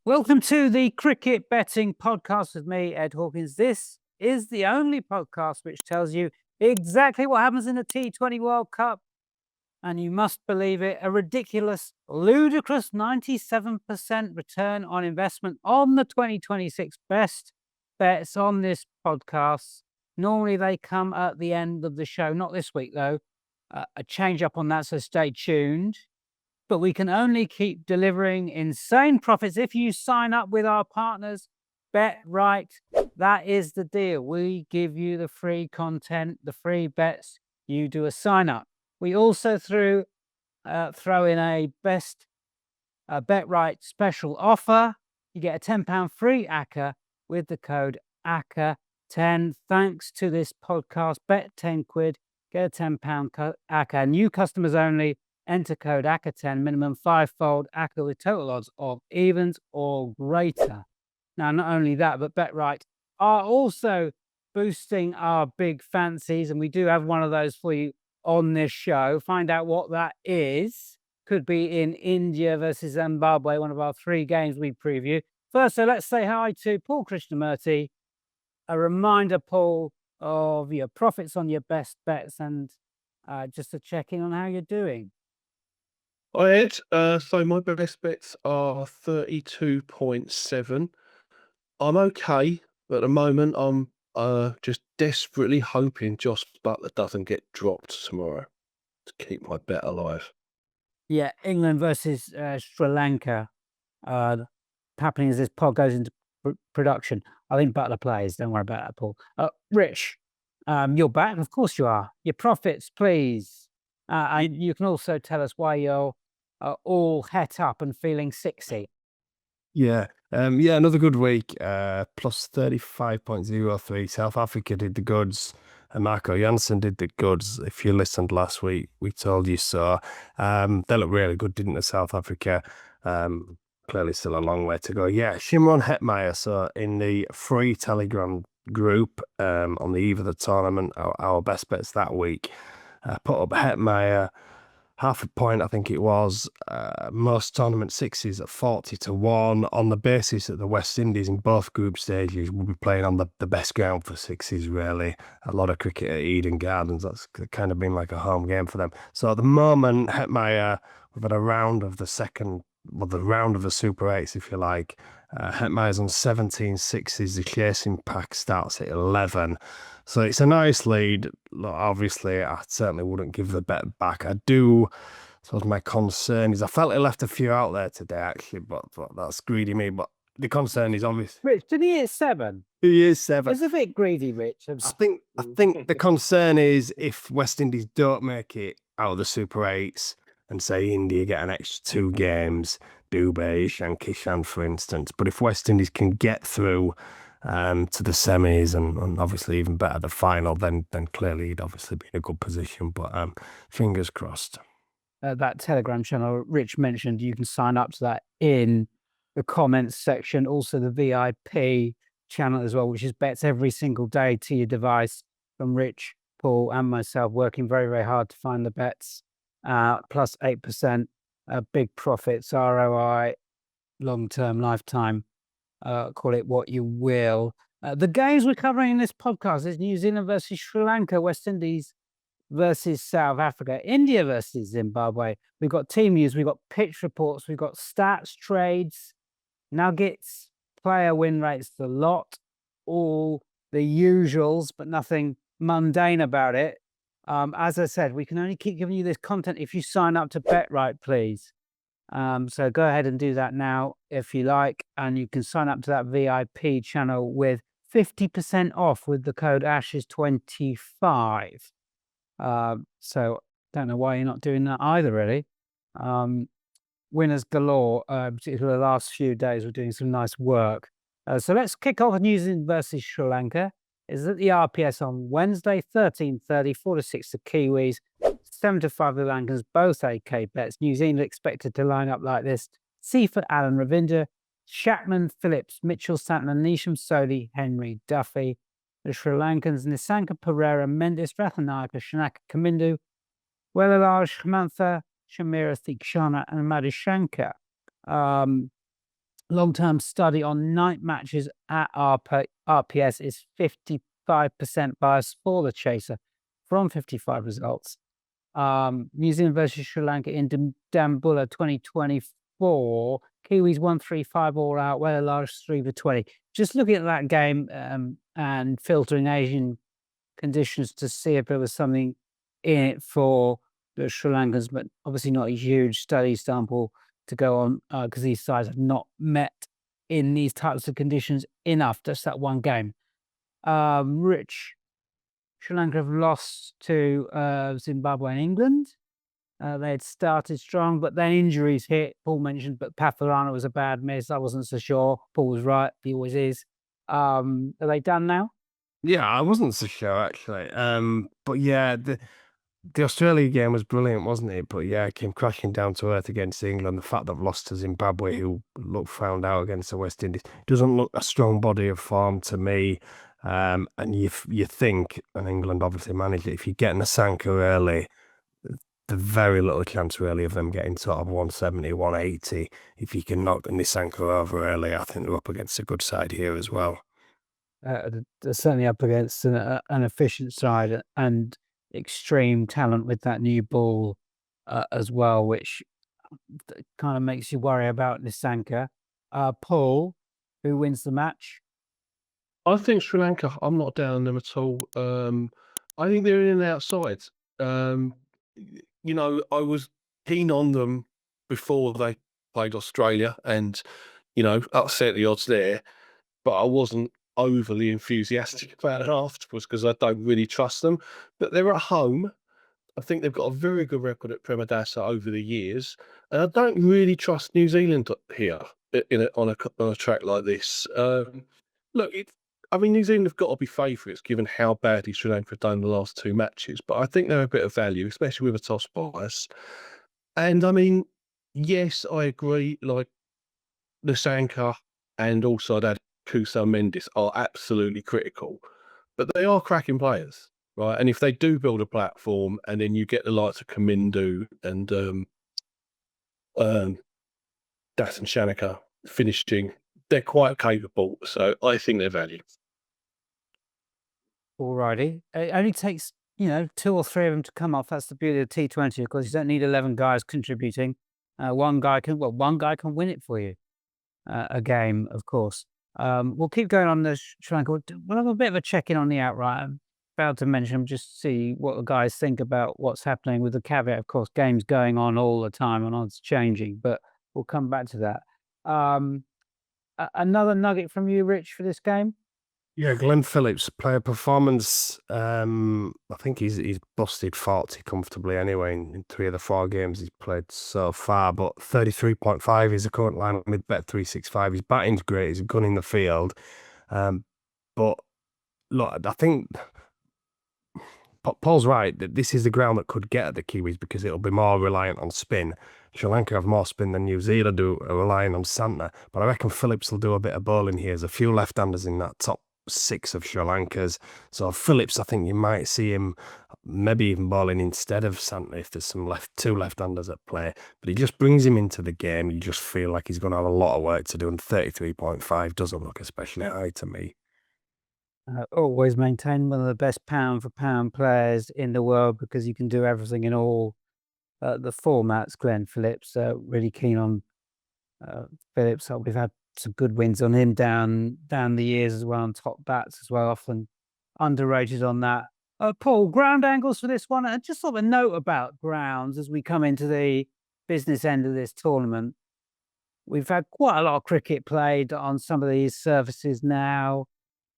Welcome to the Cricket Betting Podcast with me, Ed Hawkins. This is the only podcast which tells you exactly what happens in the T20 World Cup. And you must believe it, a ridiculous, ludicrous 97% return on investment on the 2026 best bets on this podcast. Normally they come at the end of the show, not this week though. A change up on that, so stay tuned. But we can only keep delivering insane profits if you sign up with our partners. Bet right. That is the deal. We give you the free content, the free bets. You do a sign up. We also throw in a best bet right special offer. You get a £10 free ACCA with the code ACCA10. Thanks to this podcast, bet 10 quid, get a £10 ACCA. New customers only. Enter code ACCA10, minimum 5-fold ACCA with total odds of evens or greater. Now, not only that, but BetRight are also boosting our big fancies, and we do have one of those for you on this show. Find out what that is. Could be in India versus Zimbabwe, one of our 3 games we preview. First, so let's say hi to Paul Krishnamurty. A reminder, Paul, of your profits on your best bets and just a check-in on how you're doing. Hi Ed, so my best bets are 32.7. I'm okay, but at the moment I'm just desperately hoping Josh Butler doesn't get dropped tomorrow to keep my bet alive. Yeah, England versus Sri Lanka happening as this pod goes into production. I think Butler plays. Don't worry about that, Paul. Rich, you're back. Of course you are. Your profits, please. And you can also tell us why you're all het up and feeling 60. Yeah, another good week. Plus 35.03. South Africa did the goods, and Marco Janssen did the goods. If you listened last week, we told you so. They looked really good, didn't they, South Africa? Clearly still a long way to go. Yeah, Shimron Hetmeyer. So in the free Telegram group on the eve of the tournament, our best bets that week, put up Hetmeyer. 0.5 point, I think it was, most tournament sixes at 40-1 on the basis that the West Indies in both group stages will be playing on the best ground for sixes, really. A lot of cricket at Eden Gardens. That's kind of been like a home game for them. So at the moment, Hetmeyer, we've had a round of the round of the Super 8s, if you like. Hetmeyer's on 17 sixes. The chasing pack starts at 11. So it's a nice lead. Look, obviously, I certainly wouldn't give the bet back. I suppose my concern is I felt he left a few out there today, actually, but that's greedy me. But the concern is obvious. Rich, did he hit 7? He is 7. It's a bit greedy, Rich. I think the concern is if West Indies don't make it out of the Super 8s and say India get an extra 2 games, Dubé, Ishan Kishan, for instance. But if West Indies can get through to the semis and obviously even better the final, then clearly he'd obviously be in a good position. But fingers crossed. That Telegram channel Rich mentioned, you can sign up to that in the comments section. Also the VIP channel as well, which is bets every single day to your device from Rich, Paul and myself, working very, very hard to find the bets. Plus 8%, big profits, ROI, long-term, lifetime. Call it what you will. The games we're covering in this podcast is New Zealand versus Sri Lanka, West Indies versus South Africa, India versus Zimbabwe. We've got team news, we've got pitch reports, we've got stats, trades, nuggets, player win rates, the lot, all the usuals, but nothing mundane about it. As I said, we can only keep giving you this content if you sign up to BetRight, please. So go ahead and do that now if you like, and you can sign up to that VIP channel with 50% off with the code ASHES25. So don't know why you're not doing that either, really. Winners galore, particularly the last few days. We're doing some nice work. So let's kick off with New Zealand versus Sri Lanka. It's at the RPS on Wednesday, 13:30, 4-6 the Kiwis, 7-5 the Lankans, both AK bets. New Zealand expected to line up like this: Seifert, Allen, Ravinder, Shackman, Phillips, Mitchell, Santner, Neesham, Sodhi, Henry, Duffy. The Sri Lankans: Nisanka, Pereira, Mendes, Rathanayaka, Shanaka, Kamindu, Wellalaj, Hemantha, Shamira, Thikshana, and Madhushankar. long-term study on night matches at RPS is 55% bias for the chaser from 55 results. New Zealand versus Sri Lanka in Dambulla 2024. Kiwis 1-3-5 all out, where the largest 3-20. Just looking at that game and filtering Asian conditions to see if there was something in it for the Sri Lankans, but obviously not a huge study sample to go on because these sides have not met in these types of conditions enough. Just that one game. Rich, Sri Lanka have lost to Zimbabwe and England. They had started strong, but then injuries hit. Paul mentioned, but Patharana was a bad miss. I wasn't so sure. Paul was right. He always is. Are they done now? Yeah, I wasn't so sure actually. But yeah, the Australia game was brilliant, wasn't it? But yeah, it came crashing down to earth against England. The fact they've lost to Zimbabwe, who looked found out against the West Indies, doesn't look a strong body of form to me. And you think, and England obviously managed it, if you get Nasanka early, the very little chance really of them getting sort of 170, 180. If you can knock Nasanka over early, I think they're up against a good side here as well. They're certainly up against an efficient side and extreme talent with that new ball as well, which kind of makes you worry about Nisanka. Paul, who wins the match? I think Sri Lanka, I'm not down on them at all. I think they're in and outside. I was keen on them before they played Australia and, upset the odds there, but I wasn't overly enthusiastic about it afterwards because I don't really trust them. But they're at home. I think they've got a very good record at Premadasa over the years, and I don't really trust New Zealand here on a track like this. Look, New Zealand have got to be favourites given how badly Sri Lanka have done the last two matches, but I think they're a bit of value, especially with a toss bias. And yes, I agree. Like Nasanka and also that Kusa Mendes are absolutely critical, but they are cracking players, right? And if they do build a platform, and then you get the likes of Kamindu and Dathan Shanaka finishing, they're quite capable. So I think they're valued. Alrighty. It only takes, 2 or 3 of them to come off. That's the beauty of T20, of course. You don't need 11 guys contributing. One guy can win it for you. A game, of course. We'll keep going on the Sri Lanka. We'll have a bit of a check-in on the outright. I'm about to mention them, just see what the guys think about what's happening, with the caveat, of course, games going on all the time and odds changing, but we'll come back to that. Another nugget from you, Rich, for this game? Yeah, Glenn Phillips, player performance. I think he's busted 40 comfortably anyway in 3 of the 4 games he's played so far. But 33.5 is the current line with Bet365. His batting's great. He's a gun in the field. But look, I think Paul's right that this is the ground that could get at the Kiwis because it'll be more reliant on spin. Sri Lanka have more spin than New Zealand do, relying on Santner. But I reckon Phillips will do a bit of bowling here. There's a few left-handers in that top 6 of Sri Lanka's. So Phillips, I think you might see him maybe even bowling instead of Santner if there's two left-handers at play. But he just brings him into the game. You just feel like he's going to have a lot of work to do, and 33.5 doesn't look especially high to me. Always maintain one of the best pound-for-pound players in the world because you can do everything in all the formats. Glenn Phillips, really keen on Phillips. We've had some good wins on him down the years as well, on top bats as well, often underrated on that. Paul, ground angles for this one, and just sort of a note about grounds as we come into the business end of this tournament. We've had quite a lot of cricket played on some of these surfaces now,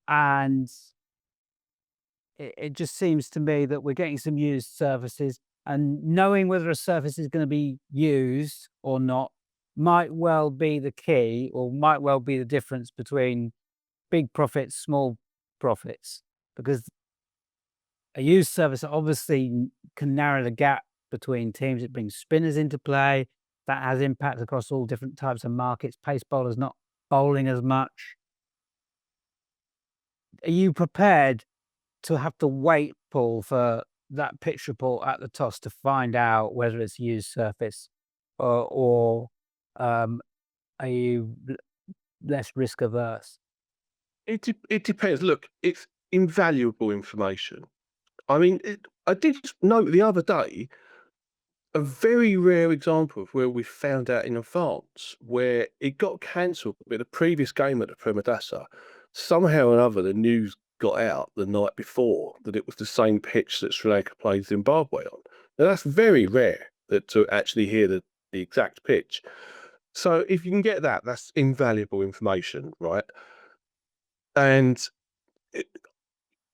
and it just seems to me that we're getting some used surfaces, and knowing whether a surface is going to be used or not might well be the key, or might well be the difference between big profits, small profits, because a used surface obviously can narrow the gap between teams. It brings spinners into play. That has impact across all different types of markets. Pace bowlers not bowling as much. Are you prepared to have to wait, Paul, for that pitch report at the toss to find out whether it's used surface, or are you less risk averse? It depends. Look, it's invaluable information. I mean, I did note the other day a very rare example of where we found out in advance where it got cancelled with a previous game at the Premadasa. Somehow or other, the news got out the night before that it was the same pitch that Sri Lanka played Zimbabwe on. Now, that's very rare to actually hear the exact pitch. So if you can get that, that's invaluable information, right? And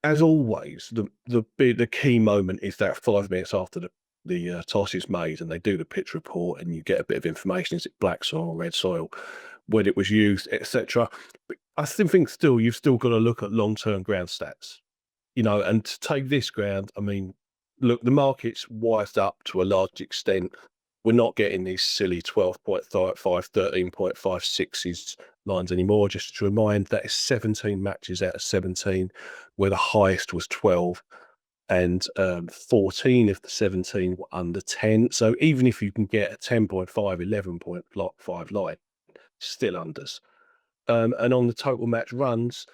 as always, the key moment is that 5 minutes after the toss is made and they do the pitch report and you get a bit of information. Is it black soil, red soil, when it was used, etc. But I think still you've still got to look at long-term ground stats, and to take this ground, I mean, look, the market's wised up to a large extent. We're not getting these silly 12.5, 13.56 lines anymore. Just to remind, that is 17 matches out of 17, where the highest was 12, and 14 of the 17 were under 10. So even if you can get a 10.5, 11.5 line, still unders. And on the total match runs,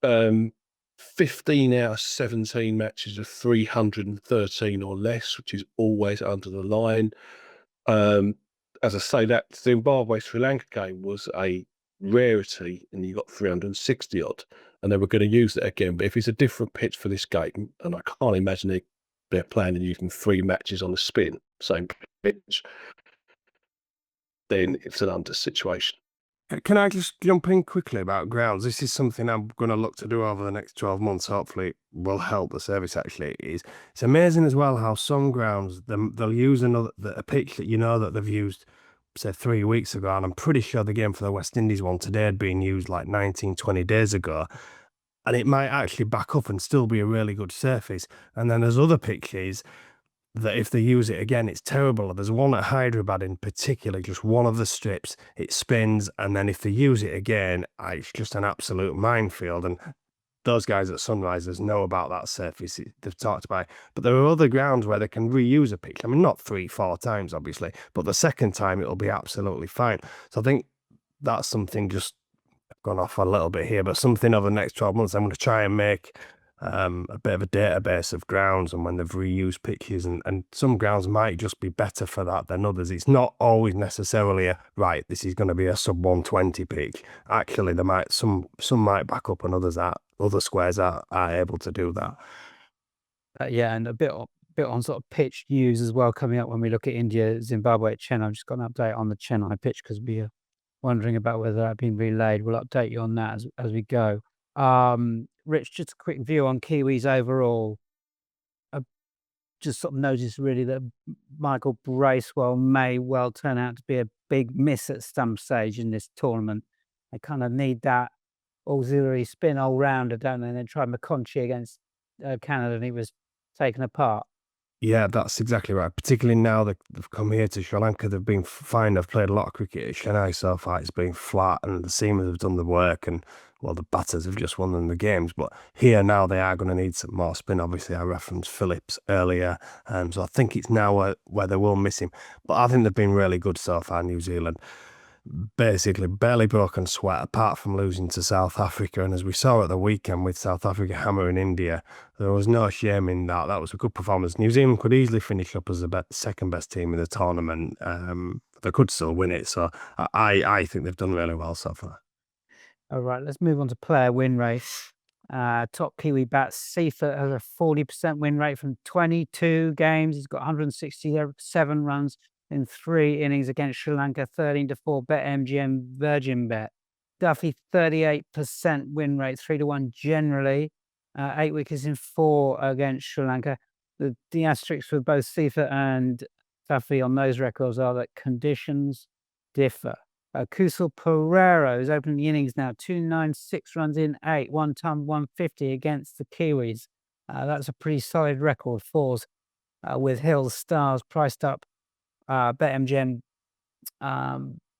15 out of 17 matches are 313 or less, which is always under the line. As I say, that Zimbabwe Sri Lanka game was a rarity, and you got 360 odd, and they were going to use it again. But if it's a different pitch for this game, and I can't imagine they're planning using 3 matches on a spin, same pitch, then it's an under situation. Can I just jump in quickly about grounds? This is something I'm going to look to do over the next 12 months. Hopefully it will help the service actually. It's amazing as well how some grounds, they'll use a pitch that that they've used, say, 3 weeks ago. And I'm pretty sure the game for the West Indies one today had been used like 19, 20 days ago. And it might actually back up and still be a really good surface. And then there's other pitches that if they use it again, it's terrible. There's one at Hyderabad in particular, just one of the strips, it spins, and then if they use it again, it's just an absolute minefield. And those guys at Sunrisers know about that surface. They've talked about it. But there are other grounds where they can reuse a pitch. I mean, not 3-4 times, obviously, but the second time it'll be absolutely fine. So I think that's something, just gone off a little bit here, but something over the next 12 months, I'm going to try and make a bit of a database of grounds and when they've reused pitches, and some grounds might just be better for that than others. It's not always necessarily this is going to be a sub 120 pitch. Actually, there might some might back up, and other squares are able to do that. Yeah, and a bit on sort of pitch news as well coming up when we look at India, Zimbabwe at Chennai. I've just got an update on the Chennai pitch because we are wondering about whether that had been relayed. We'll update you on that as we go. Rich, just a quick view on Kiwis overall. I've just sort of noticed really that Michael Bracewell may well turn out to be a big miss at some stage in this tournament. They kind of need that auxiliary spin all-rounder, don't they? And then try McConchy against Canada, and he was taken apart. Yeah, that's exactly right. Particularly now that they've come here to Sri Lanka, they've been fine. They've played a lot of cricket at Chennai so far. It's been flat, and the seamers have done the work, and well, the batters have just won them the games. But here now they are going to need some more spin. Obviously, I referenced Phillips earlier, so I think it's now where they will miss him. But I think they've been really good so far, New Zealand. Basically barely broken sweat apart from losing to South Africa, and as we saw at the weekend with South Africa hammering India, there was no shame in that. That was a good performance. New Zealand could easily finish up as the second best team in the tournament. They could still win it, so I think they've done really well so far. All right, let's move on to player win rate. Top Kiwi bats, Seifert has a 40% win rate from 22 games. He's got 167 runs in 3 innings against Sri Lanka, 13-4 BetMGM Virgin Bet. Duffy, 38% win rate, 3-1 generally. 8 wickets in 4 against Sri Lanka. The asterisks for both Seifert and Duffy on those records are that conditions differ. Kusal Perera is opening the innings now, 296 runs in 8, 1 ton 150 against the Kiwis. That's a pretty solid record. 4s with Hills, Stars priced up. BetMGM,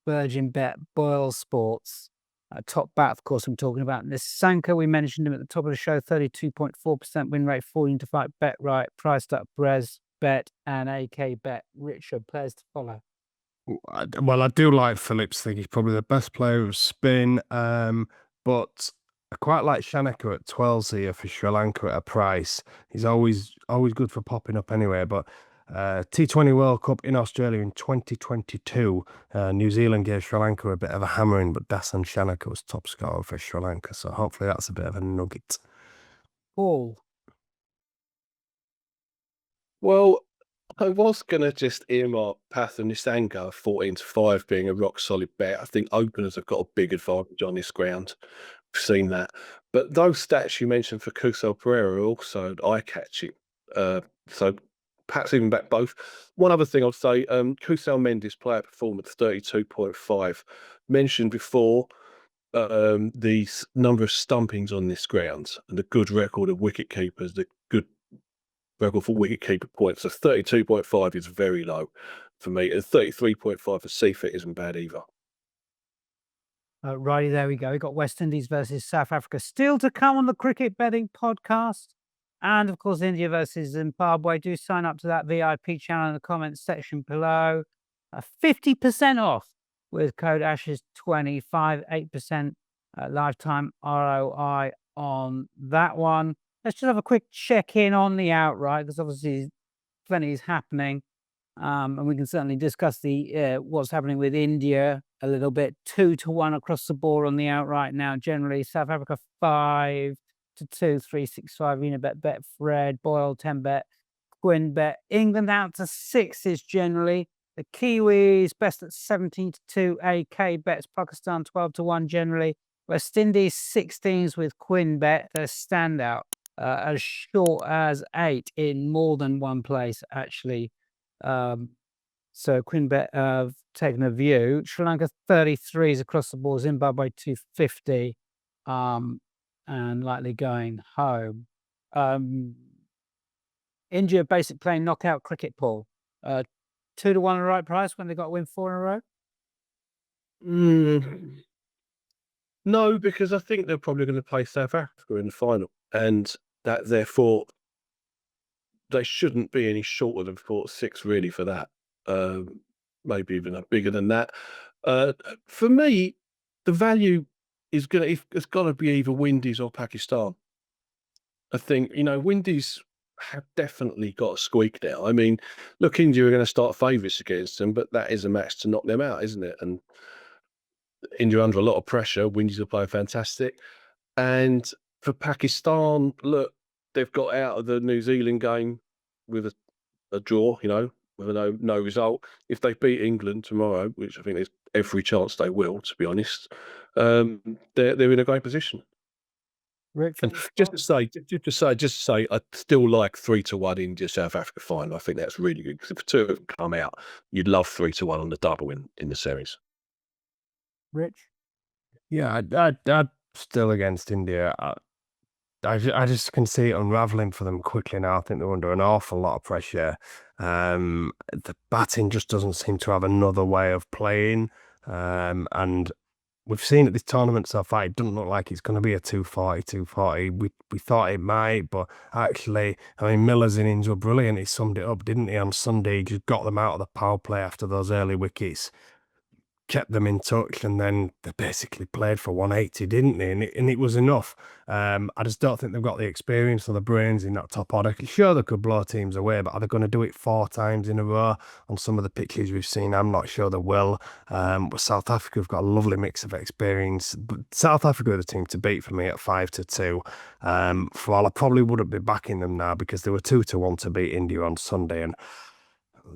Virgin Bet, Boyle Sports. Top bat, of course, I'm talking about Nissanka. We mentioned him at the top of the show, 32.4% win rate, 14-5 Bet Right, priced up Brez Bet and AK Bet. Richard, players to follow. Well, I do like Phillips. I think he's probably the best player of spin. But I quite like Shanaka at 12 here for Sri Lanka at a price. He's always good for popping up anyway. But T20 World Cup in Australia in 2022, New Zealand gave Sri Lanka a bit of a hammering, but Dasan Shanaka was top scorer for Sri Lanka. So hopefully that's a bit of a nugget. Paul. Well, I was going to just earmark Path and Nisanga 14-5 being a rock solid bet. I think openers have got a big advantage on this ground. We've seen that. But those stats you mentioned for Kusal Pereira are also eye-catching. So perhaps even back both. One other thing I'd say, Kusal Mendes player performance 32.5. Mentioned before the number of stumpings on this ground and the good record of wicket keepers, the good record for wicket keeper points. So 32.5 is very low for me. And 33.5 for Seafit isn't bad either. Righty, there we go. We got West Indies versus South Africa still to come on the Cricket Betting Podcast. And of course, India versus Zimbabwe. Do sign up to that VIP channel in the comments section below. 50% off with code ASHES25, 8% lifetime ROI on that one. Let's just have a quick check-in on the outright, because obviously plenty is happening. And we can certainly discuss the what's happening with India a little bit. 2-1 across the board on the outright now. Generally, South Africa 5-2, 365. Unibet, Betfred, Boyle 10bet, Quinn bet. England out to 6s generally. The Kiwis best at 17-2. AK bets. Pakistan 12-1 generally. West Indies 16s with Quinn bet. Their standout as short as 8 in more than one place actually. So Quinn bet have taken a view. Sri Lanka 33s across the board. Zimbabwe 250, and likely going home. India basic playing knockout cricket, Paul. 2-1 the right price when they got to win 4 in a row. No, because I think they're probably going to play South Africa in the final, and that therefore they shouldn't be any shorter than 4-6 really for that. Maybe even bigger than that. For me, the value is it's got to be either Windies or Pakistan. I think, Windies have definitely got a squeak now. I mean, look, India are going to start favourites against them, but that is a match to knock them out, isn't it? And India under a lot of pressure. Windies are playing fantastic. And for Pakistan, look, they've got out of the New Zealand game with a draw, with a no result. If they beat England tomorrow, which I think there's every chance they will, to be honest, they're in a great position. Rich, And just to say, I still like 3-1 India South Africa final. I think that's really good, because if the two of them come out, you'd love 3-1 on the double in the series. Rich? Yeah, I'd still against India. I just can see it unraveling for them quickly now. I think they're under an awful lot of pressure. The batting just doesn't seem to have another way of playing. And we've seen at this tournament so far, it doesn't look like it's going to be a 240. We thought it might, but actually, I mean, Miller's innings were brilliant. He summed it up, didn't he, on Sunday? He just got them out of the power play after those early wickets, kept them in touch, and then they basically played for 180, didn't they? And it was enough. I just don't think they've got the experience or the brains in that top order. Sure, they could blow teams away, but are they going to do it 4 times in a row on some of the pitches we've seen? I'm not sure they will. But South Africa have got a lovely mix of experience. But South Africa are the team to beat for me at 5-2. For all, I probably wouldn't be backing them now, because they were 2-1 to beat India on Sunday, and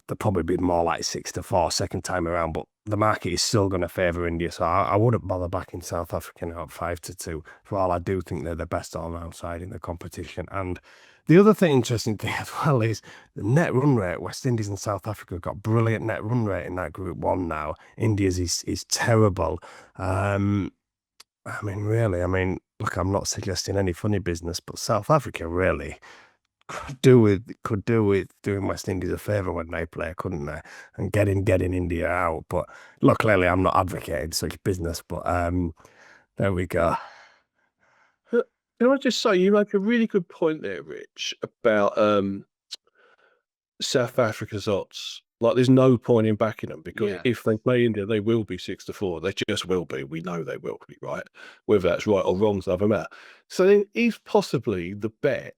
they'll probably be more like 6-4 second time around, but the market is still going to favour India, so I wouldn't bother backing South Africa now at 5-2. For all, I do think they're the best all-round side in the competition. And the other interesting thing as well is the net run rate. West Indies and South Africa have got brilliant net run rate in that Group 1 now. India's is terrible. Really, look, I'm not suggesting any funny business, but South Africa really could do with doing West Indies a favour when they play, couldn't they? And getting India out. But look, clearly I'm not advocating such business, but there we go. Can I just say, you make a really good point there, Rich, about South Africa's odds. Like, there's no point in backing them because Yeah. if they play India, they will be 6-4. They just will be. We know they will be, right? Whether that's right or wrong, doesn't matter. So then, is possibly the bet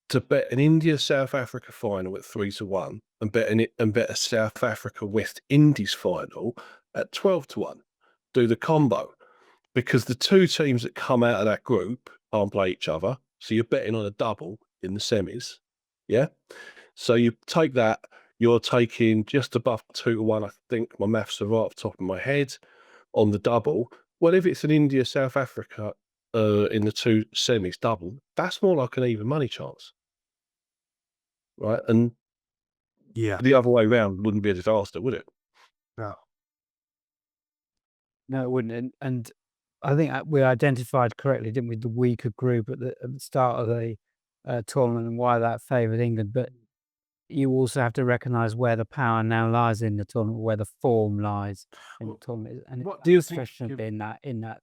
to bet an India-South Africa final at 3-1 and bet a South Africa-West Indies final at 12-1. Do the combo. Because the two teams that come out of that group can't play each other. So you're betting on a double in the semis. Yeah. So you take that, you're taking just above 2-1. I think my maths are right off the top of my head on the double. Well, if it's an India-South Africa in the two semis double, that's more like an even money chance. Right. And Yeah. the other way around wouldn't be a disaster, would it? No. No, it wouldn't. And I think we identified correctly, didn't we, the weaker group at the start of the tournament and why that favoured England. But you also have to recognise where the power now lies in the tournament, where the form lies in the tournament, and what do you think especially in that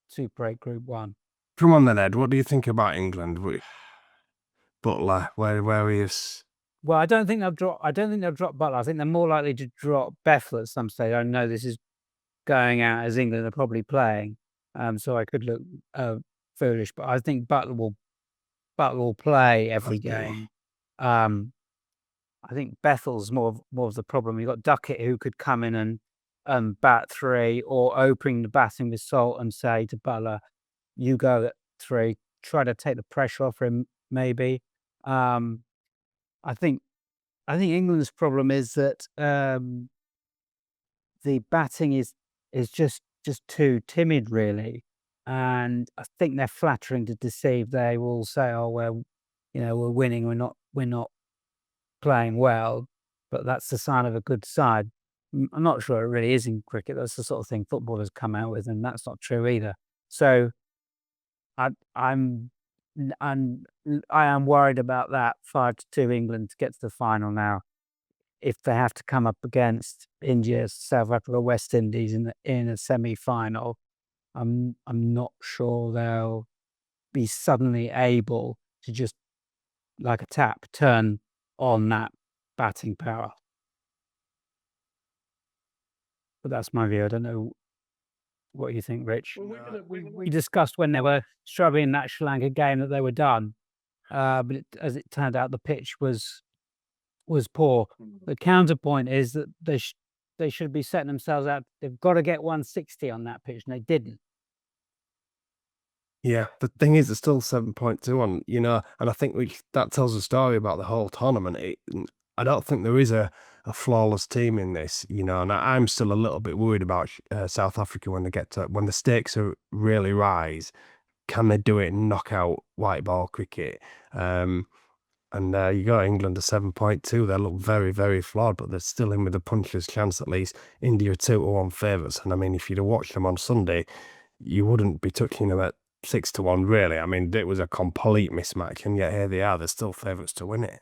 Super 8 Group 1. Come on then, Ed. What do you think about England? Butler, where he is? Well, I don't think they'll drop Butler. I think they're more likely to drop Bethel at some stage. I know this is going out as England are probably playing, so I could look foolish, but I think Butler will play every game. I think Bethel's more of the problem. You've got Duckett who could come in and bat 3, or opening the batting with Salt and say to Butler, "You go at 3." Try to take the pressure off him, maybe. I think England's problem is that the batting is just too timid, really, and I think they're flattering to deceive. They will say, "Oh well, we're winning. We're not playing well," but that's the sign of a good side. I'm not sure it really is in cricket. That's the sort of thing footballers come out with, and that's not true either. So I am worried about that 5-2 England to get to the final now. If they have to come up against India, South Africa, West Indies in a semi-final, I'm not sure they'll be suddenly able to just, like a tap, turn on that batting power. But that's my view. I don't know what you think, Rich. We discussed when they were struggling in that Sri Lanka game that they were done, but as it turned out, the pitch was poor. The counterpoint is that they should be setting themselves out. They've got to get 160 on that pitch, and they didn't. Yeah, the thing is, it's still 7.2 on, and I think that tells a story about the whole tournament. I don't think there is a flawless team in this, and I'm still a little bit worried about South Africa when when the stakes really rise. Can they do it in knockout white ball cricket? And you got England at 7.2. They look very, very flawed, but they're still in with a puncher's chance at least. India are 2-1 favourites, and I mean, if you'd have watched them on Sunday, you wouldn't be touching them at 6-1, really. I mean, it was a complete mismatch, and yet here they are. They're still favourites to win it.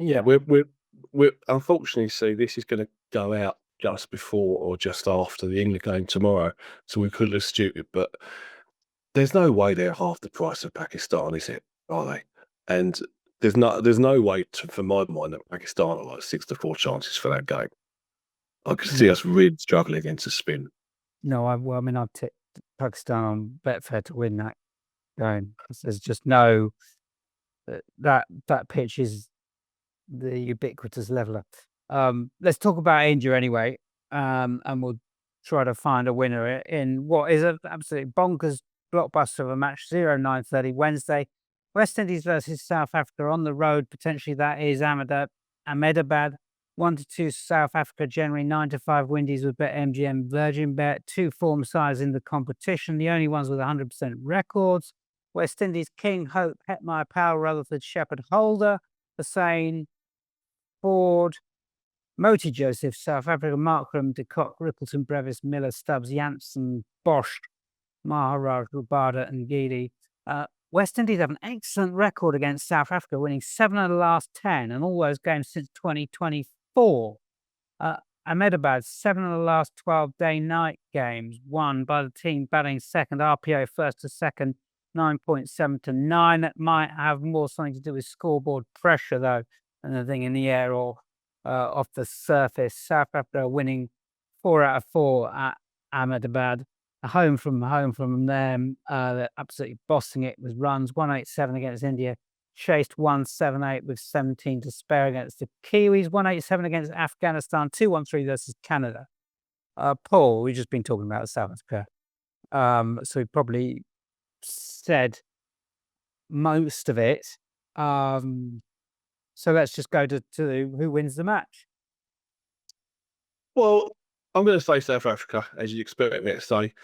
Yeah, we're unfortunately, see, this is going to go out just before or just after the England game tomorrow, so we could look stupid, but there's no way they're half the price of Pakistan, is it? Are they? And there's no way for my mind that Pakistan are like 6-4 chances for that game. I could see us really struggling against the spin. No, I've tipped Pakistan on Betfair to win that game. There's just no that pitch is the ubiquitous leveler. Let's talk about India anyway, and we'll try to find a winner in what is an absolutely bonkers blockbuster of a match. 09:30 Wednesday, West Indies versus South Africa on the road. Potentially that is Ahmedabad. 1-2 South Africa, generally 9-5 Windies with BetMGM, Virgin Bet. 2 form sides in the competition, the only ones with 100% records. West Indies, King, Hope, Hetmeyer, Powell, Rutherford, Shepherd, Holder, Hussain, Ford, Moti Joseph, South Africa, Markram, De Kock, Rippleton, Brevis, Miller, Stubbs, Janssen, Bosch, Maharaj, Rubada, and Geedy. West Indies have an excellent record against South Africa, winning 7 of the last 10, and all those games since 2024. Ahmedabad, 7 of the last 12 day-night games, won by the team batting second. RPO first to second, 9.7 to 9. That might have more something to do with scoreboard pressure, though, and the thing in the air or off the surface. South Africa are winning 4 out of 4 at Ahmedabad. Home from them, they're absolutely bossing it with runs. 187 against India, chased 178 with 17 to spare against the Kiwis. 187 against Afghanistan, 213 versus Canada. Paul, we've just been talking about South Africa, so we probably said most of it. So let's just go to who wins the match. Well, I'm going to say South Africa, as you expect me to say.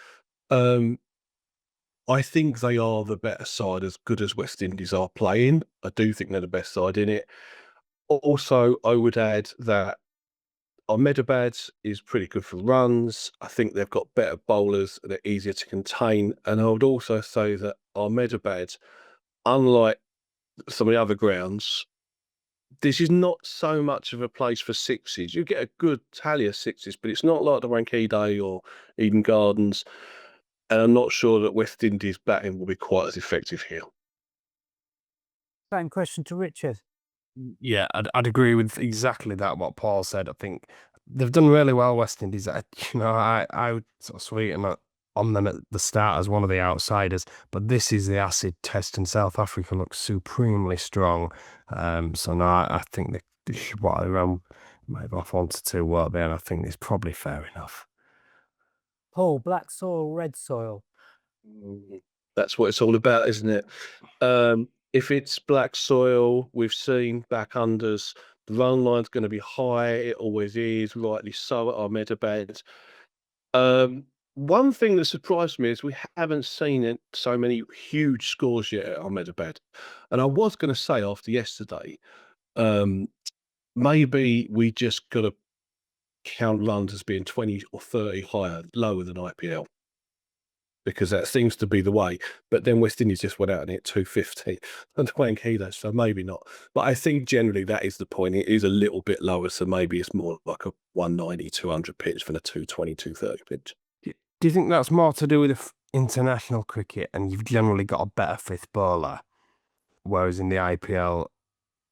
I think they are the better side, as good as West Indies are playing. I do think they're the best side in it. Also, I would add that Ahmedabad is pretty good for runs. I think they've got better bowlers. They're easier to contain. And I would also say that Ahmedabad, unlike some of the other grounds, this is not so much of a place for sixes. You get a good tally of sixes, but it's not like the Wankhede or Eden Gardens. And I'm not sure that West Indies batting will be quite as effective here. Same question to Richard. Yeah, I'd agree with exactly that, what Paul said. I think they've done really well, West Indies. I would sort of sweeten on them at the start as one of the outsiders, but this is the acid test, and South Africa looks supremely strong. So no, I think they should water around maybe off 1-2 work there, and I think it's probably fair enough. Paul, black soil, red soil. That's what it's all about, isn't it? If it's black soil, we've seen back unders, the run line's going to be high. It always is, rightly so at Ahmedabad. One thing that surprised me is we haven't seen so many huge scores yet at Ahmedabad. And I was going to say after yesterday, maybe we just got to count runs as being 20 or 30 lower than IPL, because that seems to be the way. But then West Indies just went out and hit 250 and Wankhede, so maybe not. But I think generally that is the point. It is a little bit lower, so maybe it's more like a 190, 200 pitch than a 220, 230 pitch. Do you think that's more to do with international cricket and you've generally got a better fifth bowler, whereas in the IPL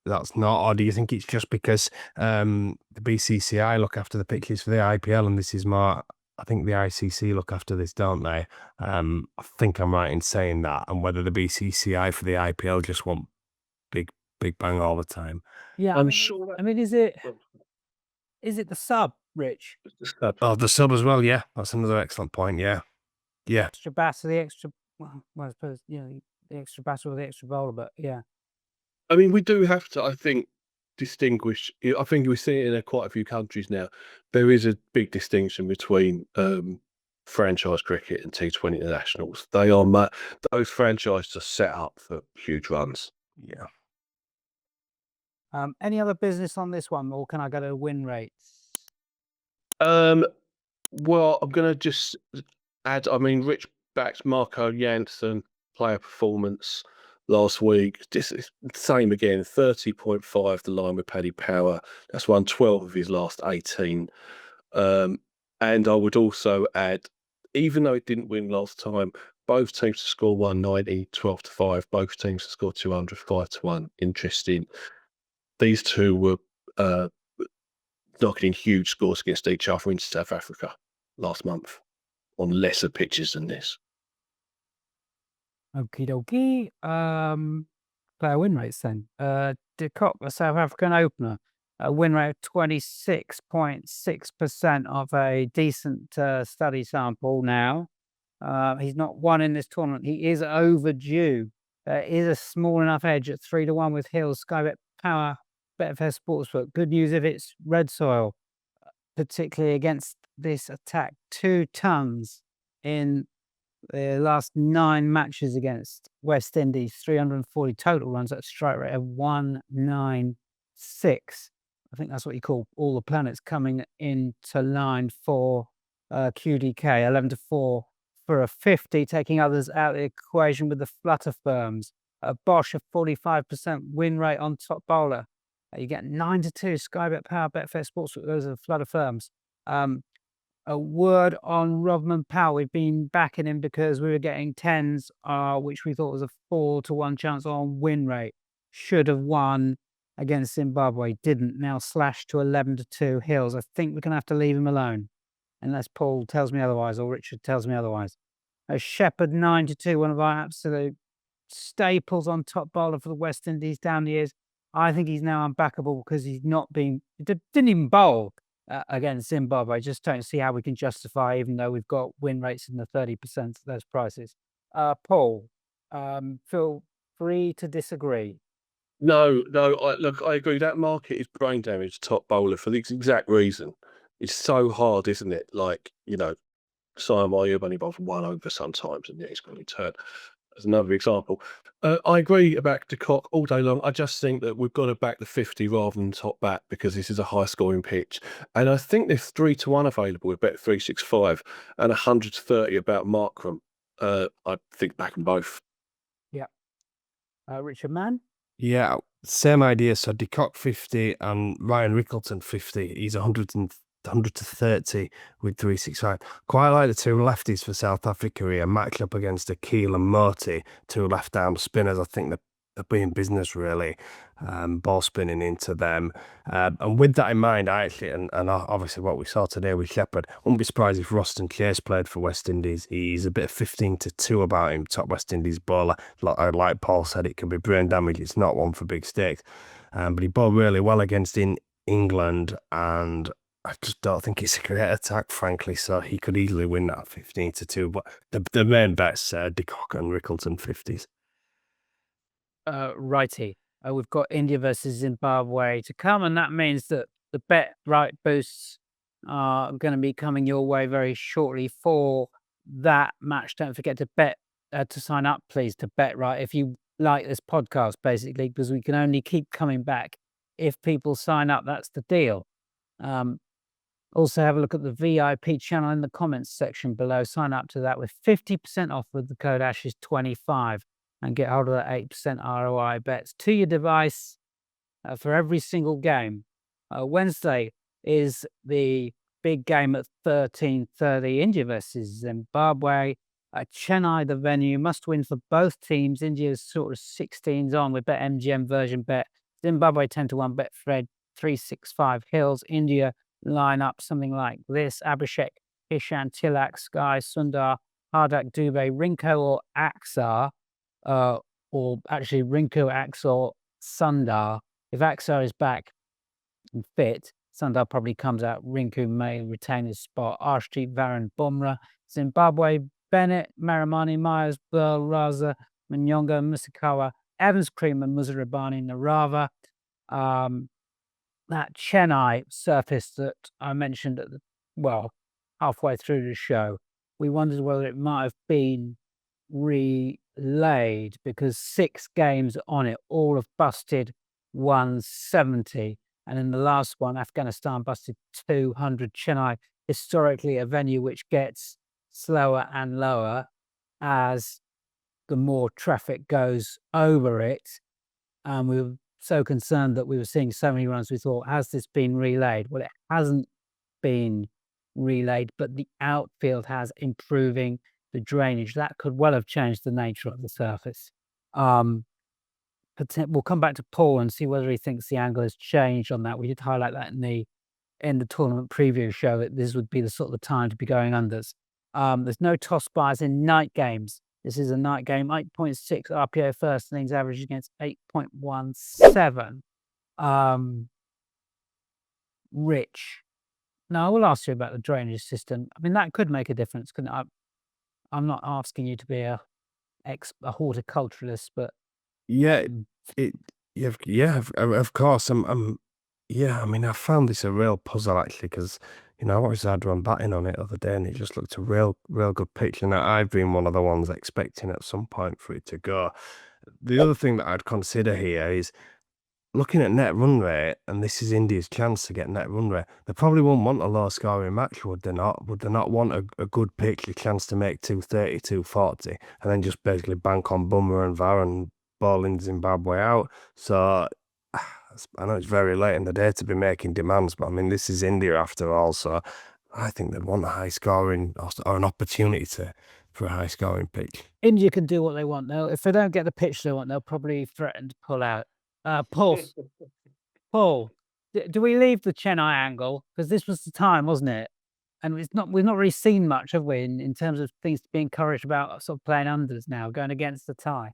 that's not? Or do you think it's just because the BCCI look after the pitches for the IPL and this is more, I think the ICC look after this, don't they? I think I'm right in saying that, and whether the BCCI for the IPL just want big bang all the time. Yeah, I'm sure. I mean, is it the sub, Rich? Oh, the sub as well, yeah. That's another excellent point, yeah. Yeah. Extra batter, the extra, well, I suppose, the extra batter or the extra bowler, but yeah. I mean, we do have to, I think, distinguish. I think we see it in quite a few countries now. There is a big distinction between franchise cricket and T20 internationals. They are those franchises are set up for huge runs. Yeah. Any other business on this one, or can I go to win rates? Well, I'm going to just add. I mean, Rich backed Marco Jansen player performance last week. Just same again, 30.5 the line with Paddy Power. That's won 12 of his last 18. And I would also add, even though it didn't win last time, both teams to score 190, 12-5. Both teams to score 200, 5-1. Interesting. These two were knocking in huge scores against each other in South Africa last month on lesser pitches than this. Okie dokie. Player win rates then. De Kock, the South African opener, a win rate of 26.6% of a decent study sample now. He's not won in this tournament. He is overdue. There is a small enough edge at 3-1 with Hills, Sky Bet Power, Betfair Sportsbook. Good news if it's red soil, particularly against this attack. 2 tons in the last 9 matches against West Indies, 340 total runs at a strike rate of 196. I think that's what you call all the planets coming into line for QDK. 11-4 for a 50, taking others out of the equation with the flutter firms. Bosch, a 45% win rate on top bowler. You get 9-2, Sky Bet Power, Betfair Sportsbook. Those are the flutter firms. A word on Rodman Powell. We've been backing him because we were getting 10s, which we thought was a 4-1 chance on win rate. Should have won against Zimbabwe didn't, now slashed to 11-2 Hills. I think we're going to have to leave him alone, unless Paul tells me otherwise or Richard tells me otherwise. A Shepherd 9-2, one of our absolute staples on top bowler for the West Indies down the years. I think he's now unbackable because he's not been, didn't even bowl against Zimbabwe. I just don't see how we can justify, even though we've got win rates in the 30% of those prices. Paul, feel free to disagree. No, look, I agree. That market is brain damage top bowler for this exact reason. It's so hard, isn't it? Like, Simon Ayub only bowled for 1 over sometimes, and he's going to turn. As another example. I agree about De Kock all day long. I just think that we've got to back the 50 rather than top bat because this is a high scoring pitch. And I think there's 3-1 available with Bet 365 and 130 about Markram. I think back them both. Yeah. Richard Mann? Yeah, same idea. So De Kock 50 and Ryan Rickleton 50. He's 100 to 30 with 365. Quite like the two lefties for South Africa here, matched up against Akil and Moti, two left-arm spinners. I think they're being business, really, ball spinning into them. And with that in mind, I actually, and obviously what we saw today with Shepherd, wouldn't be surprised if Roston Chase played for West Indies. He's a bit of 15-2 about him, top West Indies bowler. Like Paul said, it can be brain damage. It's not one for big stakes. But he bowled really well against England, and I just don't think it's a great attack, frankly. So he could easily win that 15-2. But the main bet's De Kock and Rickleton 50s. Righty. We've got India versus Zimbabwe to come, and that means that the bet right boosts are going to be coming your way very shortly for that match. Don't forget to bet to sign up, please, to Bet Right if you like this podcast, basically, because we can only keep coming back if people sign up. That's the deal. Also, have a look at the VIP channel in the comments section below. Sign up to that with 50% off with the code ASHES25 and get hold of that 8% ROI bets to your device for every single game. Wednesday is the big game at 13:30. India versus Zimbabwe. Chennai, the venue, must win for both teams. India's sort of 16s on with BetMGM version bet. Zimbabwe 10-1 Betfred 365 Hills. India line up something like this: Abhishek, Ishan, Tilak, Sky, Sundar, Hardak, Dubey, Rinko or Axar, or actually Rinku, Axar, Sundar. If Axar is back and fit, Sundar probably comes out. Rinku may retain his spot. Arshdeep, Varun, Bumrah. Zimbabwe, Bennett, Marimani, Myers, Burl, Raza, Manyonga, Musakawa, Evans, Cream, and Muzarabani, Narava. That Chennai surface that I mentioned at halfway through the show, we wondered whether it might have been relayed because 6 games on it all have busted 170, and in the last one Afghanistan busted 200. Chennai, historically a venue which gets slower and lower as the more traffic goes over it, and we were so concerned that we were seeing so many runs, we thought, has this been relayed? Well, it hasn't been relayed, but the outfield has, improving the drainage. That could well have changed the nature of the surface. We'll come back to Paul and see whether he thinks the angle has changed on that. We did highlight that in the tournament preview show that this would be the sort of the time to be going unders. There's no toss buys in night games. This is a night game, 8.6 RPO first innings average against 8.17. Rich. Now, I will ask you about the drainage system. I mean, that could make a difference, couldn't it? I'm not asking you to be a horticulturalist, but Yeah, of course. I mean, I found this a real puzzle actually because I watched Zadran batting on it the other day, and it just looked a real good pitch. And I've been one of the ones expecting at some point for it to go. The other thing that I'd consider here is looking at net run rate, and this is India's chance to get net run rate. They probably won't want a low scoring match, would they not? Would they not want a good pitch, a chance to make 230, 240, and then just basically bank on Bumrah and Varun bowling Zimbabwe out? So I know it's very late in the day to be making demands, but I mean, this is India after all, so I think they'd want a high scoring or an opportunity for a high scoring pitch. India can do what they want. If they don't get the pitch they want, they'll probably threaten to pull out. Paul, Paul, do we leave the Chennai angle? Because this was the time, wasn't it? And we've not really seen much, have we, in terms of things to be encouraged about sort of playing unders now, going against the tie?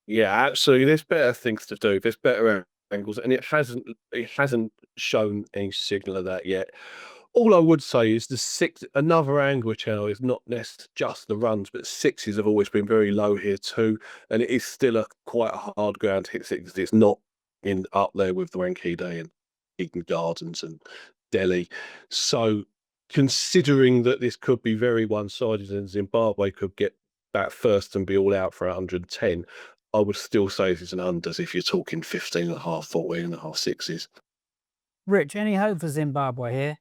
Yeah, absolutely. There's better things to do. There's better angles, and it hasn't shown any signal of that yet. All I would say is another angle channel is not just the runs, but sixes have always been very low here too, and it is still quite a hard ground to hit sixes. It's not up there with the Wankhede and Eden Gardens and Delhi. So considering that this could be very one-sided and Zimbabwe could get back first and be all out for 110, I would still say this is an unders if you're talking 15.5, 14.5 sixes. Rich, any hope for Zimbabwe here?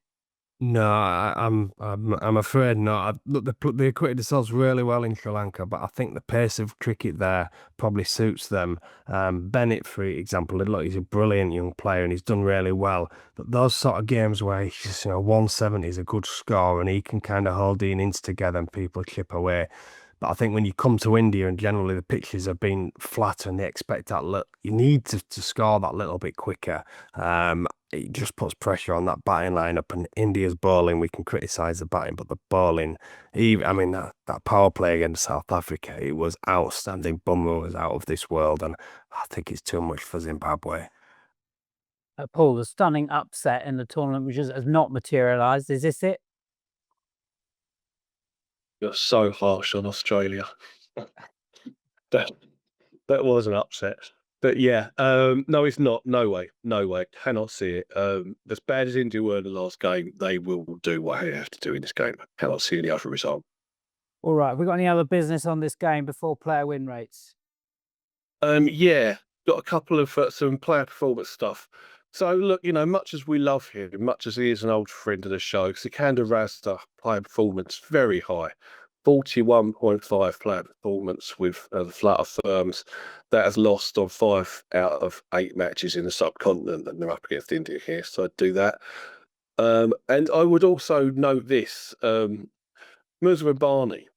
No, I'm afraid not. Look, they acquitted themselves really well in Sri Lanka, but I think the pace of cricket there probably suits them. Bennett, for example, look, he's a brilliant young player and he's done really well. But those sort of games where he's just, 170 is a good score and he can kind of hold the innings together and people chip away. But I think when you come to India and generally the pitches have been flatter and they expect you need to score that little bit quicker. It just puts pressure on that batting lineup, and India's bowling, we can criticise the batting, but the bowling, that power play against South Africa, it was outstanding. Bumrah was out of this world, and I think it's too much for Zimbabwe. Paul, the stunning upset in the tournament, which has not materialised, is this it? You're so harsh on Australia. that was an upset. But yeah, no, it's not. No way. Cannot see it. As bad as India were in the last game, they will do what they have to do in this game. Cannot see any other result. All right, have we got any other business on this game before player win rates? Yeah, got a couple of some player performance stuff. So look, much as we love him, much as he is an old friend of the show, Sikandar Razda player performance very high. 41.5 player performance with the Flutter firms. That has lost on 5 out of 8 matches in the subcontinent, and they're up against India here, so I'd do that. And I would also note this, Mirza Rabbani,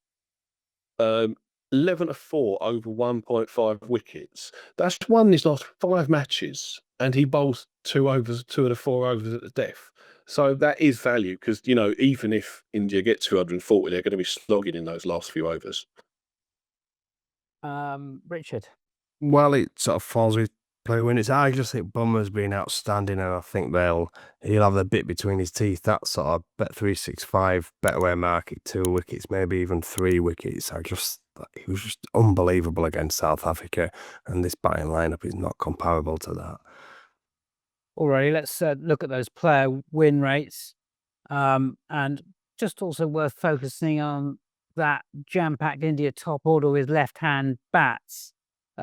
11-4 over 1.5 wickets. That's won his last 5 matches, and he bowls 2 of the 4 overs at the death. So that is value because, even if India get 240, they're going to be slogging in those last few overs. Richard? Well, it sort of falls with play when I just think Bumrah's been outstanding, and I think he'll have the bit between his teeth. That sort of bet 365, better way market, 2 wickets, maybe even 3 wickets. He was just unbelievable against South Africa, and this batting lineup is not comparable to that. Alrighty, let's look at those player win rates. And just also worth focusing on that jam-packed India top order with left-hand bats.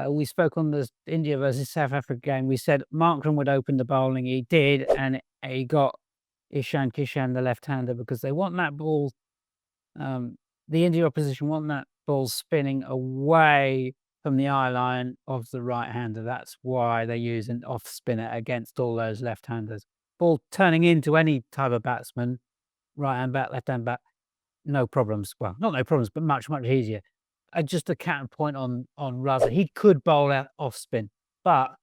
We spoke on the India versus South Africa game. We said Markram would open the bowling. He did, and he got Ishan Kishan, the left-hander, because they want that ball. The India opposition want that ball spinning away from the eye line of the right-hander. That's why they use an off-spinner against all those left-handers. Ball turning into any type of batsman, right-hand bat, left-hand bat, no problems. Well, not no problems, but much, much easier. Just a counterpoint on Raza. He could bowl out off-spin, but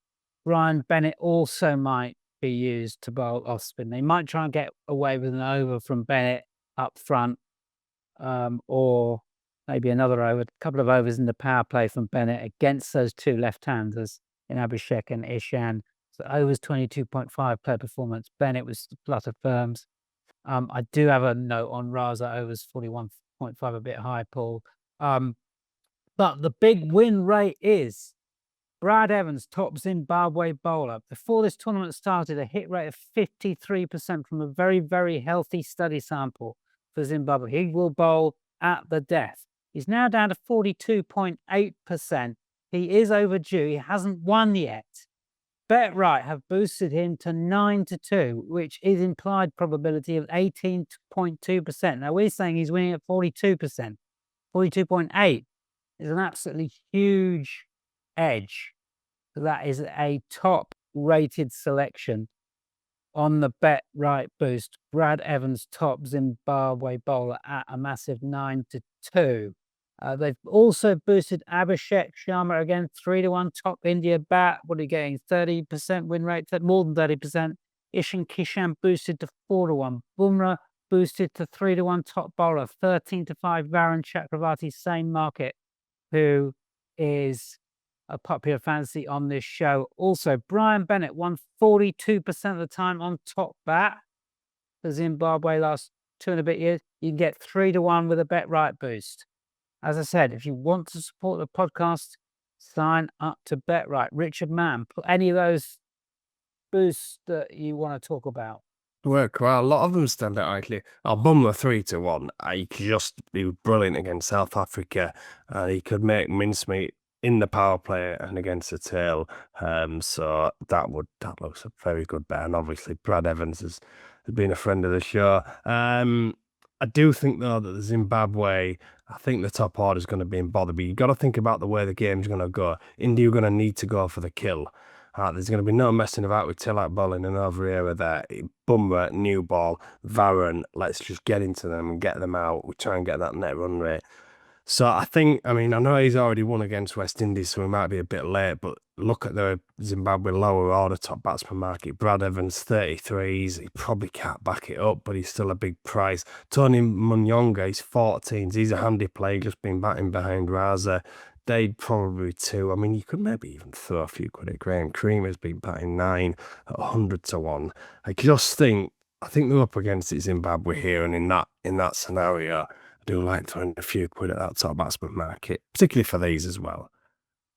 Ryan Bennett also might be used to bowl off-spin. They might try and get away with an over from Bennett up front, or maybe another over, a couple of overs in the power play from Bennett against those 2 left-handers in Abhishek and Ishan. So overs 22.5 player performance. Bennett was Flutter firms. I do have a note on Raza, overs 41.5, a bit high, Paul. But the big win rate is Brad Evans, top Zimbabwe bowler. Before this tournament started, a hit rate of 53% from a very, very healthy study sample for Zimbabwe. He will bowl at the death. He's now down to 42.8%. He is overdue. He hasn't won yet. BetRight have boosted him to 9-2, which is implied probability of 18.2%. Now we're saying he's winning at 42%. 42.8 is an absolutely huge edge. So that is a top-rated selection on the BetRight boost. Brad Evans, top Zimbabwe bowler at a massive 9-2. They've also boosted Abhishek Sharma again, 3-1 top India bat. What are you getting? 30% win rate, more than 30%. Ishan Kishan boosted to 4-1. Bumrah boosted to 3-1 top bowler. 13-5 Varun Chakravarti, same market, who is a popular fantasy on this show. Also, Brian Bennett won 42% of the time on top bat for Zimbabwe last 2 and a bit years. You can get 3-1 with a Bet Right boost. As I said, if you want to support the podcast, sign up to Bet Right. Richard Mann, put any of those boosts that you want to talk about. Work well. A lot of them stand out actually. I'll Bumrah 3-1. He could just be brilliant against South Africa. He could make mincemeat in the power play and against the tail. So that looks a very good bet. And obviously Brad Evans has been a friend of the show. I do think though that the Zimbabwe, I think the top order is going to be in bother. But you got to think about the way the game's going to go. India are going to need to go for the kill. There's going to be no messing about with Tilak bowling and over here there. Bumrah, new ball, Varun, let's just get into them and get them out. We try and get that net run rate. So I know he's already won against West Indies, so he might be a bit late, but look at the Zimbabwe lower order top batsman market. Brad Evans, 33s. He probably can't back it up, but he's still a big price. Tony Munyonga, he's 14s. He's a handy player, just been batting behind Raza. They'd probably 2. I mean, you could maybe even throw a few quid at Graham Creamer's been batting 9 at 100-1. I think they're up against it Zimbabwe here, and in that scenario, I do like throwing a few quid at that top batsman market, particularly for these as well.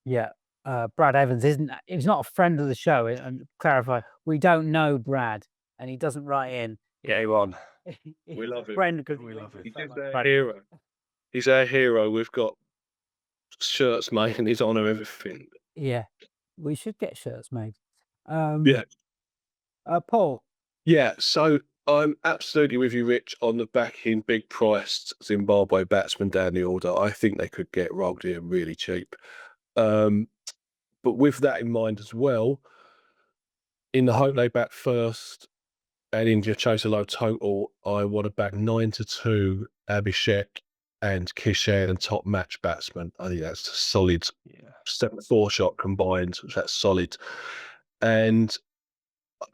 Yeah, Brad Evans he's not a friend of the show. And clarify, we don't know Brad, and he doesn't write in. Yeah, he won. We love him. Friend, We love him. He's our hero. He's our hero. We've got shirts made in his honour, everything. Yeah, we should get shirts made. Yeah. Paul. Yeah, so I'm absolutely with you, Rich, on the backing big priced Zimbabwe batsmen down the order. I think they could get rolled here really cheap. But with that in mind as well, in the hope they bat first and India chase a low total, I want to back 9-2 Abhishek and Kishan and top match batsman. I think that's a solid 7-4 shot combined. That's solid. And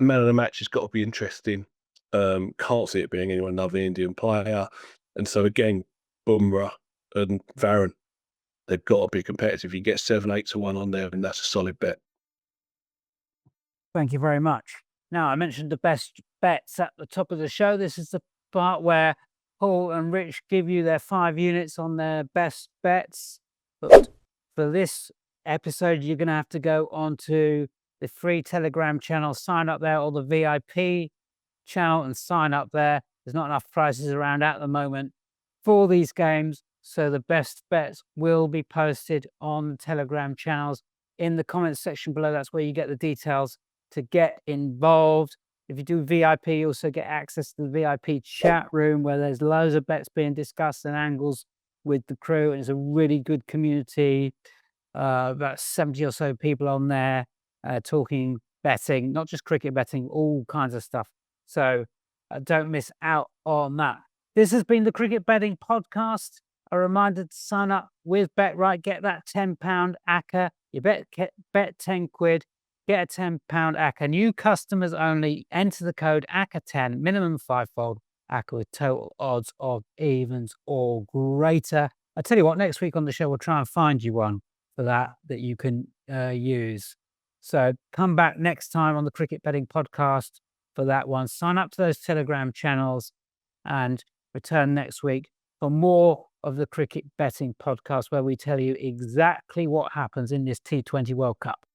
man of the match has got to be interesting. Can't see it being anyone other Indian player. And so again, Bumrah and Varun, they've got to be competitive. If you get 7-8-1 on there, and that's a solid bet. Thank you very much. Now, I mentioned the best bets at the top of the show. This is the part where Paul and Rich give you their 5 units on their best bets. But for this episode, you're going to have to go onto the free Telegram channel, sign up there, or the VIP channel and sign up there. There's not enough prizes around at the moment for these games. So the best bets will be posted on the Telegram channels in the comments section below. That's where you get the details to get involved. If you do VIP, you also get access to the VIP chat room where there's loads of bets being discussed and angles with the crew. And it's a really good community. About 70 or so people on there talking betting, not just cricket betting, all kinds of stuff. So don't miss out on that. This has been the Cricket Betting Podcast. A reminder to sign up with BetRight. Get that £10 ACCA. You bet 10 quid. Get a £10 ACCA. New customers only. Enter the code ACCA10. Minimum 5-fold ACCA with total odds of evens or greater. I tell you what, next week on the show, we'll try and find you one for that you can use. So come back next time on the Cricket Betting Podcast for that one. Sign up to those Telegram channels and return next week for more of the Cricket Betting Podcast, where we tell you exactly what happens in this T20 World Cup.